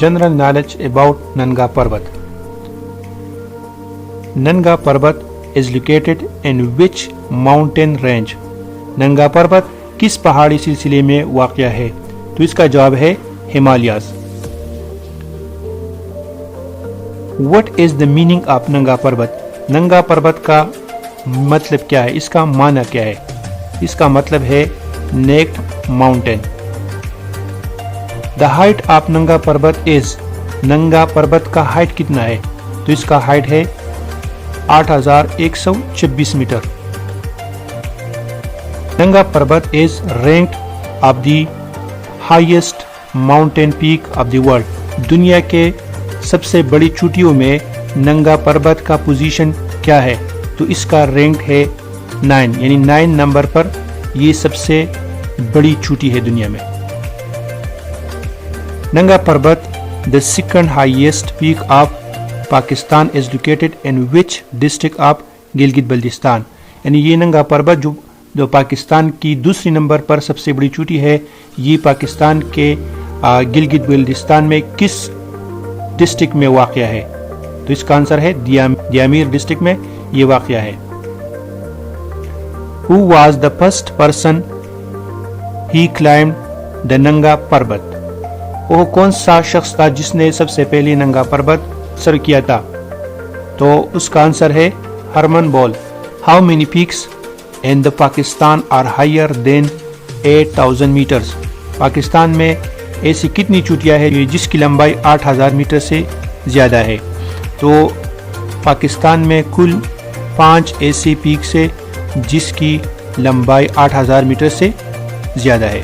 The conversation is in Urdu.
General knowledge about Nanga Parbat. Nanga Parbat is located in which mountain range? ننگا پربت کس پہاڑی سلسلے میں واقع ہے؟ تو اس کا جواب ہے Himalayas. What is the meaning of ننگا پربت؟ ننگا پربت کا مطلب کیا ہے؟ اس کا معنی کیا ہے؟ اس کا مطلب ہے naked mountain. The height of ننگا پربت is، ننگا پربت کا ہائٹ کتنا ہے؟ تو اس کا ہائٹ ہے 8126 میٹر۔ ننگا پربت is ranked of the highest mountain peak of the world۔ دنیا کے سب سے بڑی چوٹیوں میں ننگا پربت کا پوزیشن کیا ہے؟ تو اس کا رینک ہے 9، یعنی 9 نمبر پر یہ سب سے بڑی چوٹی ہے دنیا میں۔ ننگا پربت the second highest peak of Pakistan is located in which district of Gilgit Baltistan? یعنی یہ ننگا پربت جو پاکستان کی دوسری نمبر پر سب سے بڑی چوٹی ہے، یہ پاکستان کے گلگت بلتستان میں کس ڈسٹرکٹ میں واقع ہے؟ تو اس کا آنسر ہے دیامیر ڈسٹرکٹ میں یہ واقع ہے۔ Who was the first person he climbed the ننگا پربت؟ وہ کون سا شخص تھا جس نے سب سے پہلے ننگا پربت سر کیا تھا؟ تو اس کا آنسر ہے ہرمن بول۔ How many peaks in the Pakistan are higher than 8000 meters؟ Pakistan میں ایسی کتنی چوٹیاں ہیں جس کی لمبائی 8000 میٹر سے زیادہ ہے؟ تو پاکستان میں کل 5 ایسی پیکس ہے جس کی لمبائی 8000 میٹر سے زیادہ ہے۔